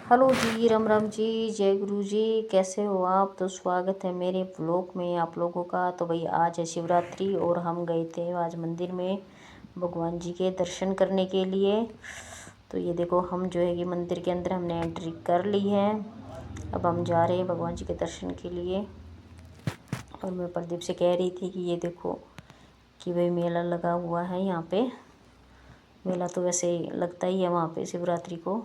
Hello जी, राम राम जी, जय गुरु जी। कैसे हो आप? तो स्वागत है मेरे व्लॉग में आप लोगों का। तो भाई आज है शिवरात्रि और हम गए थे आज मंदिर में भगवान जी के दर्शन करने के लिए। तो ये देखो हम जो है कि मंदिर के अंदर हमने एंट्री कर ली है। अब हम जा रहे हैं भगवान जी के दर्शन के लिए। और मैं प्रदीप से कह रही थी कि ये देखो कि भाई मेला लगा हुआ है यहाँ पे। मेला तो वैसे लगता ही है वहाँ पे शिवरात्रि को।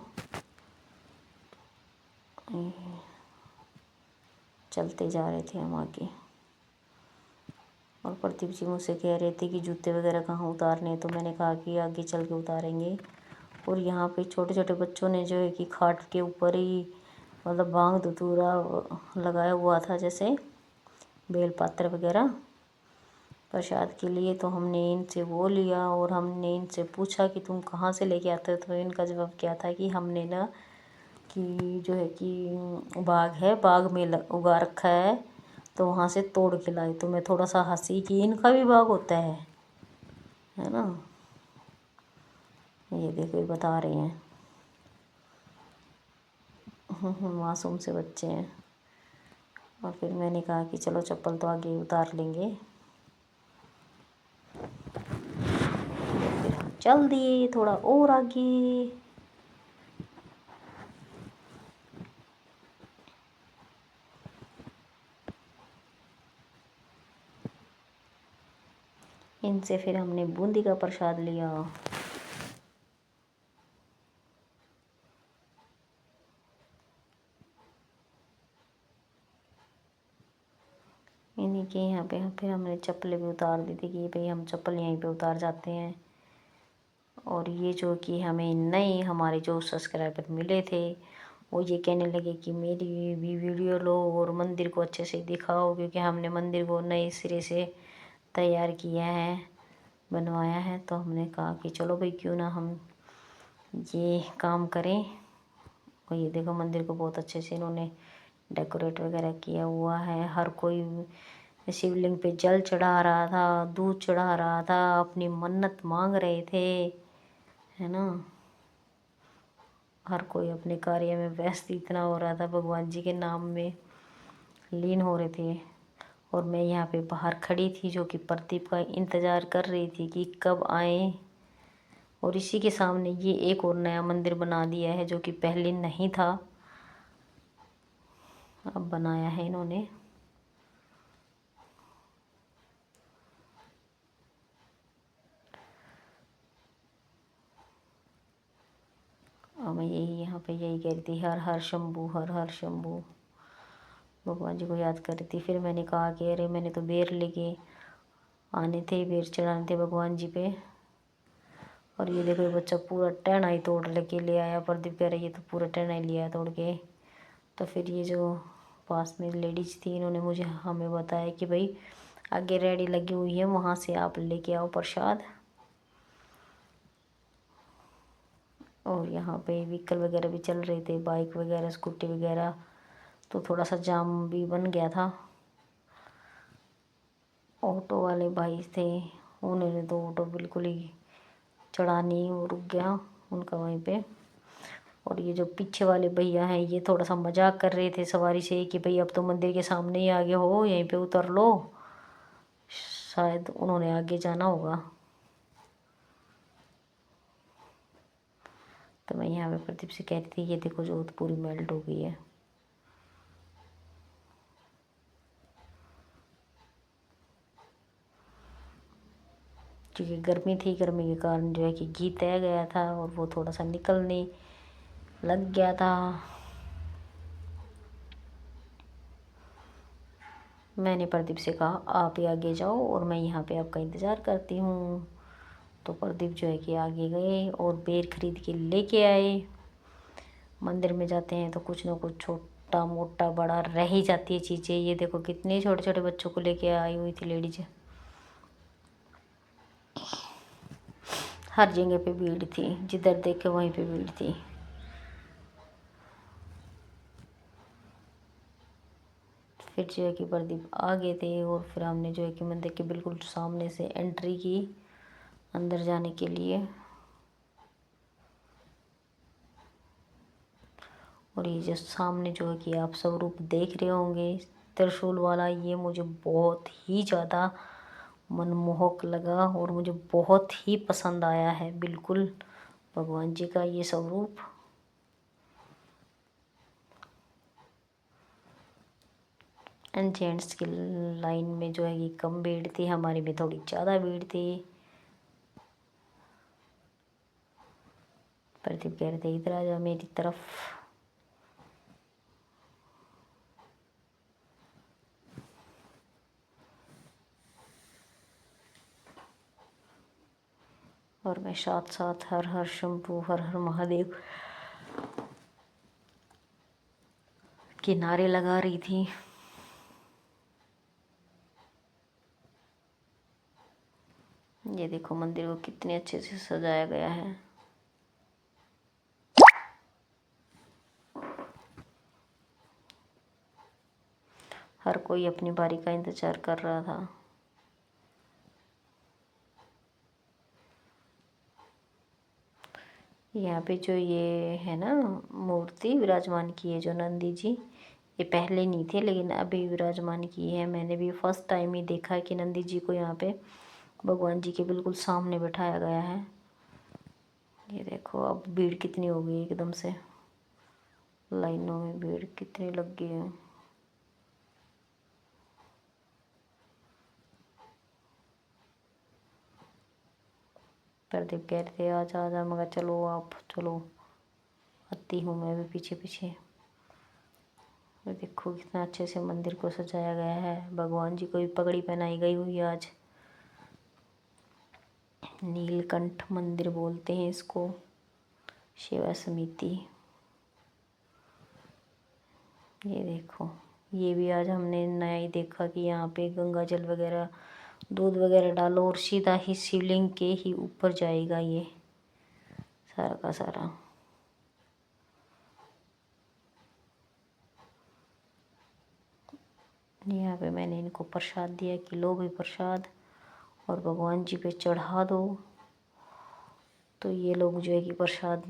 चलते जा रहे थे हम आगे। और प्रदीप जी मुझसे कह रहे थे कि जूते वगैरह कहाँ उतारने, तो मैंने कहा कि आगे चल के उतारेंगे। और यहाँ पे छोटे छोटे बच्चों ने जो है कि खाट के ऊपर ही मतलब भांग धतूरा लगाया हुआ था, जैसे बेलपात्र वगैरह प्रसाद के लिए। तो हमने इनसे वो लिया और हमने इनसे पूछा कि तुम कहाँ से लेके आते हो। तो इनका जवाब क्या था कि हमने ना कि जो है कि बाग है, बाग में उगा रखा है, तो वहाँ से तोड़ के लाए। तो मैं थोड़ा सा हंसी कि इनका भी बाग होता है ना। ये देखो ये बता रहे हैं। मासूम से बच्चे हैं। और फिर मैंने कहा कि चलो चप्पल तो आगे उतार लेंगे। फिर हम चल दिए थोड़ा और आगे। इनसे फिर हमने बूंदी का प्रसाद लिया। इन्हीं के यहाँ पे फिर हमने चप्पलें भी उतार दी थी कि भाई हम चप्पल यहीं पे उतार जाते हैं। और ये जो कि हमें नए हमारे जो सब्सक्राइबर मिले थे वो ये कहने लगे कि मेरी भी वीडियो लो और मंदिर को अच्छे से दिखाओ, क्योंकि हमने मंदिर को नए सिरे से तैयार किया है, बनवाया है। तो हमने कहा कि चलो भाई क्यों ना हम ये काम करें। और ये देखो मंदिर को बहुत अच्छे से इन्होंने डेकोरेट वगैरह किया हुआ है। हर कोई शिवलिंग पे जल चढ़ा रहा था, दूध चढ़ा रहा था, अपनी मन्नत मांग रहे थे, है ना। हर कोई अपने कार्य में व्यस्त इतना हो रहा था, भगवान जी के नाम में लीन हो रहे थे। और मैं यहाँ पे बाहर खड़ी थी जो कि प्रदीप का इंतज़ार कर रही थी कि कब आए। और इसी के सामने ये एक और नया मंदिर बना दिया है जो कि पहले नहीं था, अब बनाया है इन्होंने। और मैं यही यहाँ पे यही कह रही थी, हर हर शंभू, हर हर शंभू, भगवान जी को याद कर रही थी। फिर मैंने कहा कि अरे मैंने तो बेर लेके आने थे, बेर चढ़ाने थे भगवान जी पे। और ये देखो ये बच्चा पूरा टहना ही तोड़ लेके ले आया। प्रदीप कह रहे ये तो पूरा टहना ही लिया तोड़ के। तो फिर ये जो पास में लेडीज थी इन्होंने मुझे हमें बताया कि भाई आगे रेडी लगी हुई है, वहाँ से आप लेके आओ प्रसाद। और यहाँ पे व्हीकल वगैरह भी चल रहे थे, बाइक वगैरह, स्कूटी वगैरह। तो थोड़ा सा जाम भी बन गया था। ऑटो वाले भाई थे, उन्होंने तो ऑटो बिल्कुल ही चढ़ा नहीं, वो रुक गया उनका वहीं पे। और ये जो पीछे वाले भैया हैं ये थोड़ा सा मजाक कर रहे थे सवारी से कि भाई अब तो मंदिर के सामने ही आगे हो, यहीं पे उतर लो। शायद उन्होंने आगे जाना होगा। तो मैं यहाँ पे प्रदीप से कह रही थी ये देखो जोत पूरी मेल्ट हो गई है। क्योंकि गर्मी थी, गर्मी के कारण जो है कि घी तय गया था और वो थोड़ा सा निकलने लग गया था। मैंने प्रदीप से कहा आप ही आगे जाओ और मैं यहाँ पे आपका इंतज़ार करती हूँ। तो प्रदीप जो है कि आगे गए और बेर खरीद के लेके आए। मंदिर में जाते हैं तो कुछ ना कुछ छोटा मोटा बड़ा रह ही जाती है चीज़ें। ये देखो कितने छोटे छोटे बच्चों को लेके आई हुई थी लेडीज। हर जगह पे भीड़ थी, जिधर देखे वहीं पे भीड़ थी। फिर जो है कि प्रदीप आ गए थे और फिर हमने जो है कि मंदिर के बिल्कुल सामने से एंट्री की अंदर जाने के लिए। और ये जो सामने जो है कि आप स्वरूप देख रहे होंगे त्रिशूल वाला, ये मुझे बहुत ही ज़्यादा मनमोहक लगा और मुझे बहुत ही पसंद आया है बिल्कुल भगवान जी का ये स्वरूप। एंड जेंट्स की लाइन में जो है कि कम भीड़ थी, हमारी में थोड़ी ज़्यादा भीड़ थी। प्रदीप कह रहे थे इधर आ जाओ मेरी तरफ। और मैं साथ साथ हर हर शंभू हर हर महादेव के नारे लगा रही थी। ये देखो मंदिर को कितने अच्छे से सजाया गया है। हर कोई अपनी बारी का इंतजार कर रहा था। यहाँ पे जो ये है ना मूर्ति विराजमान की है जो नंदी जी, ये पहले नहीं थे लेकिन अभी विराजमान की है। मैंने भी फर्स्ट टाइम ही देखा है कि नंदी जी को यहाँ पे भगवान जी के बिल्कुल सामने बैठाया गया है। ये देखो अब भीड़ कितनी हो गई एकदम से, लाइनों में भीड़ कितनी लग गई है। प्रदीप कह रहे थे आजा आजा, मगर चलो आप चलो, आती हूँ मैं भी पीछे पीछे। और देखो कितना अच्छे से मंदिर को सजाया गया है। भगवान जी को भी पगड़ी पहनाई गई हुई है आज। नीलकंठ मंदिर बोलते हैं इसको, सेवा समिति। ये देखो ये भी आज हमने नया ही देखा कि यहाँ पे गंगा जल वगैरह दूध वगैरह डालो और सीधा ही शिवलिंग के ही ऊपर जाएगा ये सारा का सारा। यहाँ पे मैंने इनको प्रसाद दिया कि लो भी प्रसाद और भगवान जी पे चढ़ा दो। तो ये लोग जो है कि प्रसाद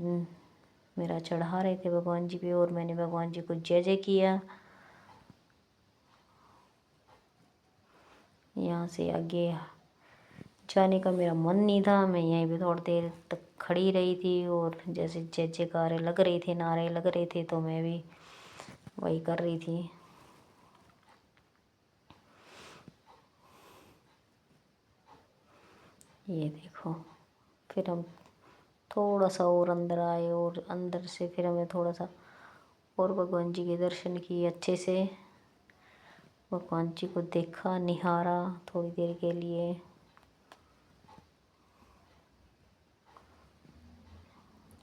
मेरा चढ़ा रहे थे भगवान जी पे और मैंने भगवान जी को जय जय किया। यहाँ से आगे जाने का मेरा मन नहीं था, मैं यहीं पे थोड़ी देर तक खड़ी रही थी और जैसे जय जयकारे लग रही थी, नारे लग रहे थे, तो मैं भी वही कर रही थी। ये देखो फिर हम थोड़ा सा और अंदर आए और अंदर से फिर हमें थोड़ा सा और भगवान जी के दर्शन किए अच्छे से। भगवान जी को देखा, निहारा थोड़ी देर के लिए।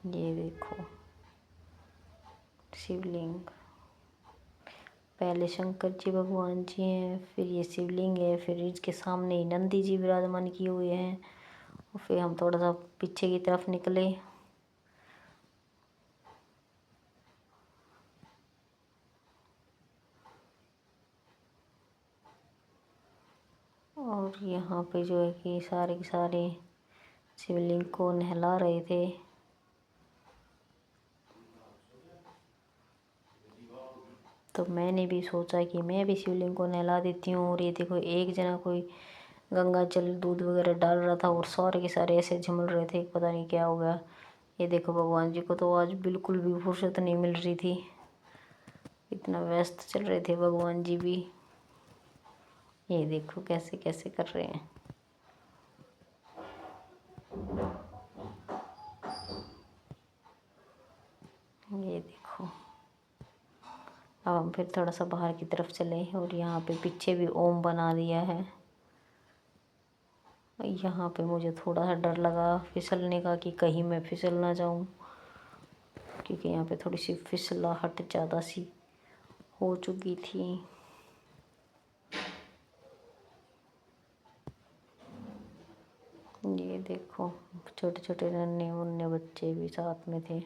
ये देखो शिवलिंग, पहले शंकर जी भगवान जी हैं, फिर ये शिवलिंग है, फिर इसके सामने ही नंदी जी विराजमान किए हुए हैं। और फिर हम थोड़ा सा पीछे की तरफ निकले। और यहाँ पे जो है कि सारे के सारे शिवलिंग को नहला रहे थे। तो मैंने भी सोचा कि मैं भी शिवलिंग को नहला देती हूँ। और ये देखो एक जना कोई गंगा जल दूध वगैरह डाल रहा था और सारे के सारे ऐसे झूम रहे थे, पता नहीं क्या हो गया। ये देखो भगवान जी को तो आज बिल्कुल भी फुर्सत नहीं मिल रही थी, इतना व्यस्त चल रहे थे भगवान जी भी। ये देखो कैसे कैसे कर रहे हैं। ये देखो अब हम फिर थोड़ा सा बाहर की तरफ चले और यहाँ पे पीछे भी ओम बना दिया है। यहाँ पे मुझे थोड़ा सा डर लगा फिसलने का कि कहीं मैं फिसल ना जाऊँ, क्योंकि यहाँ पे थोड़ी सी फिसलाहट ज़्यादा सी हो चुकी थी। ये देखो छोटे छोटे नन्हे मुन्ने बच्चे भी साथ में थे।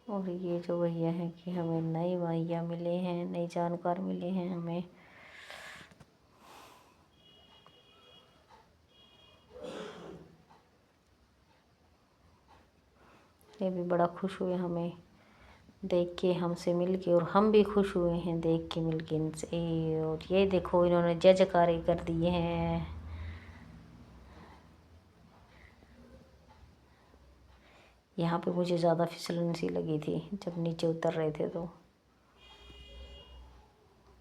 और ये जो भैया हैं कि हमें नए भैया मिले हैं, नए जानकार मिले हैं हमें। ये भी बड़ा खुश हुए हमें देख के, हमसे मिल के, और हम भी खुश हुए हैं देख के मिल के इनसे। और ये देखो इन्होंने जय जयकारे कर दिए हैं। यहाँ पे मुझे ज़्यादा फिसलन सी लगी थी जब नीचे उतर रहे थे तो,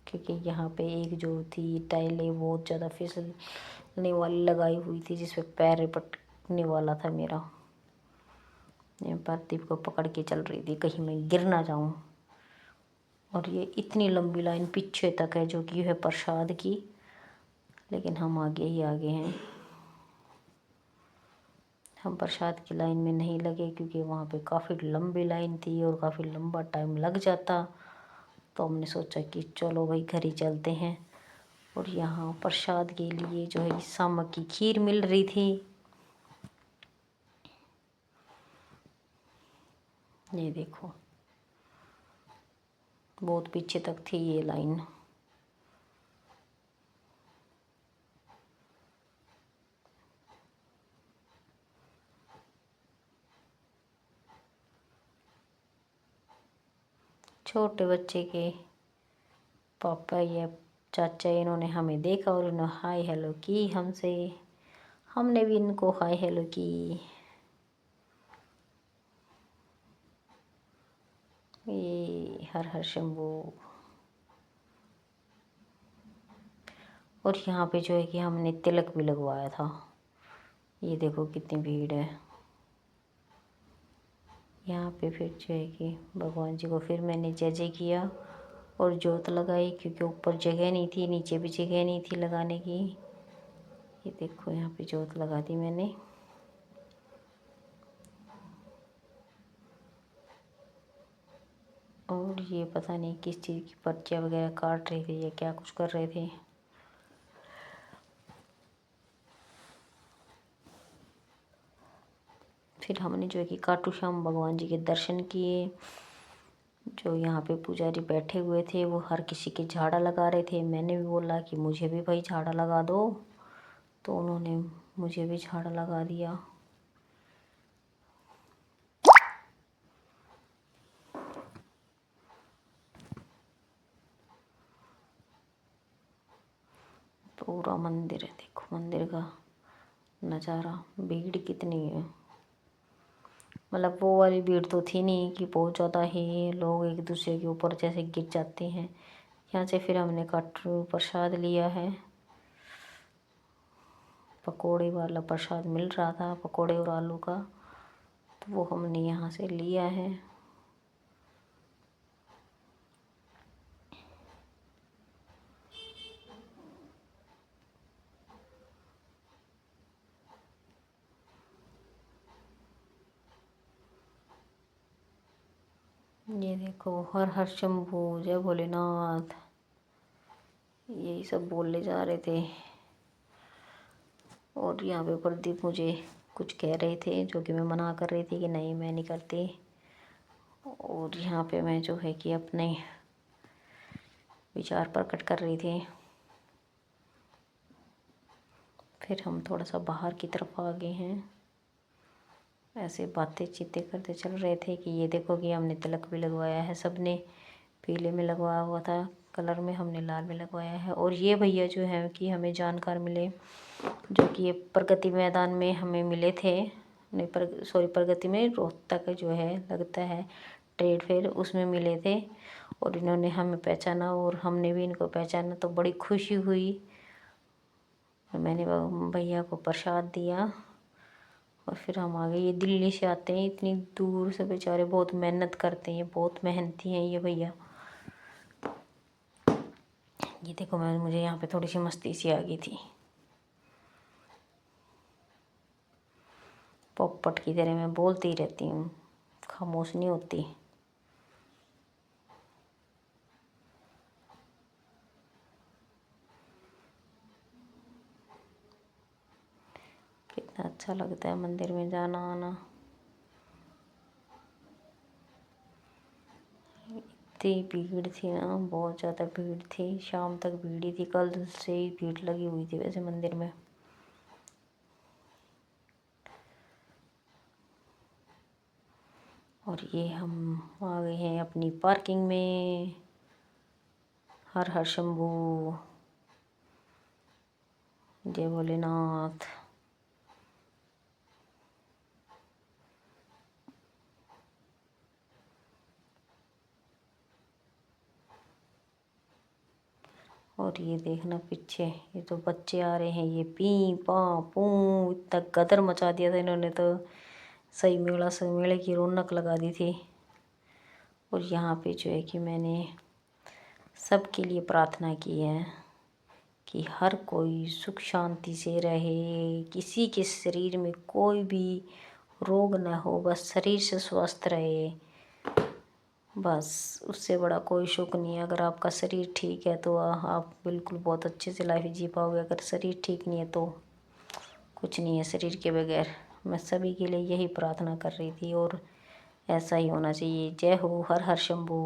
क्योंकि यहाँ पे एक जो थी टाइलें बहुत ज़्यादा फिसलने वाली लगाई हुई थी, जिसपे पैर पटकने वाला था मेरा। मैं प्रदीप को पकड़ के चल रही थी कहीं मैं गिर ना जाऊं। और ये इतनी लंबी लाइन पीछे तक है जो कि है प्रसाद की, लेकिन हम आगे ही आगे हैं। हम प्रसाद की लाइन में नहीं लगे क्योंकि वहाँ पे काफ़ी लंबी लाइन थी और काफ़ी लंबा टाइम लग जाता, तो हमने सोचा कि चलो भाई घर ही चलते हैं। और यहाँ प्रसाद के लिए जो है सामक की खीर मिल रही थी। ये देखो बहुत पीछे तक थी ये लाइन। छोटे बच्चे के पापा या चाचा इन्होंने हमें देखा और इन्होंने हाय हेलो की हमसे, हमने भी इनको हाय हेलो की। ये हर हर शंभू। और यहाँ पे जो है कि हमने तिलक भी लगवाया था। ये देखो कितनी भीड़ है यहाँ पे। फिर जो है कि भगवान जी को फिर मैंने जय जय किया और जोत लगाई, क्योंकि ऊपर जगह नहीं थी, नीचे भी जगह नहीं थी लगाने की। ये देखो यहाँ पे जोत लगा दी मैंने। और ये पता नहीं किस चीज़ की पर्चियाँ वगैरह काट रहे थे या क्या कुछ कर रहे थे। फिर हमने जो है कि खाटू श्याम भगवान जी के दर्शन किए। जो यहाँ पे पुजारी बैठे हुए थे वो हर किसी के झाड़ा लगा रहे थे। मैंने भी बोला कि मुझे भी भाई झाड़ा लगा दो, तो उन्होंने मुझे भी झाड़ा लगा दिया। पूरा मंदिर है, देखो मंदिर का नज़ारा। भीड़ कितनी है, मतलब वो वाली भीड़ तो थी नहीं कि बहुत ज़्यादा ही लोग एक दूसरे के ऊपर जैसे गिर जाते हैं। यहाँ से फिर हमने कटरू प्रसाद लिया है। पकोड़े वाला प्रसाद मिल रहा था, पकोड़े और आलू का, तो वो हमने यहाँ से लिया है। ये देखो हर हर शंभू जय भोलेनाथ, यही सब बोलने जा रहे थे। और यहाँ पे प्रदीप मुझे कुछ कह रहे थे जो कि मैं मना कर रही थी कि नहीं मैं नहीं करती। और यहाँ पे मैं जो है कि अपने विचार प्रकट कर रही थी। फिर हम थोड़ा सा बाहर की तरफ आ गए हैं। ऐसे बातें चीतें करते चल रहे थे कि ये देखो कि हमने तिलक भी लगवाया है। सबने पीले में लगवाया हुआ था कलर में, हमने लाल में लगवाया है। और ये भैया जो है कि हमें जानकार मिले, जो कि ये प्रगति मैदान में हमें मिले थे। नहीं सॉरी, प्रगति में रोहतक जो है लगता है ट्रेड फेयर, उसमें मिले थे। और इन्होंने हमें पहचाना और हमने भी इनको पहचाना, तो बड़ी खुशी हुई। मैंने भैया को प्रसाद दिया और फिर हम आ गए। ये दिल्ली से आते हैं इतनी दूर से, बेचारे बहुत मेहनत करते हैं, बहुत मेहनती हैं ये भैया। ये देखो मुझे यहाँ पे थोड़ी सी मस्ती सी आ गई थी। पोपट की तरह मैं बोलती ही रहती हूँ, खामोश नहीं होती। कितना अच्छा लगता है मंदिर में जाना आना। इतनी भीड़ थी ना, बहुत ज़्यादा भीड़ थी। शाम तक भीड़ ही थी, कल से ही भीड़ लगी हुई थी वैसे मंदिर में। और ये हम आ गए हैं अपनी पार्किंग में। हर हर शंभू, जय भोलेनाथ। और ये देखना पीछे, ये तो बच्चे आ रहे हैं, ये पी पा पू इतना गदर मचा दिया था इन्होंने तो। सही मेला से मेले की रौनक लगा दी थी। और यहाँ पे जो है कि मैंने सबके लिए प्रार्थना की है कि हर कोई सुख शांति से रहे, किसी के शरीर में कोई भी रोग न हो, बस शरीर से स्वस्थ रहे। बस उससे बड़ा कोई सुख नहीं है। अगर आपका शरीर ठीक है तो आप बिल्कुल बहुत अच्छे से लाइफ जी पाओगे। अगर शरीर ठीक नहीं है तो कुछ नहीं है शरीर के बगैर। मैं सभी के लिए यही प्रार्थना कर रही थी और ऐसा ही होना चाहिए। जय हो, हर हर शंभू।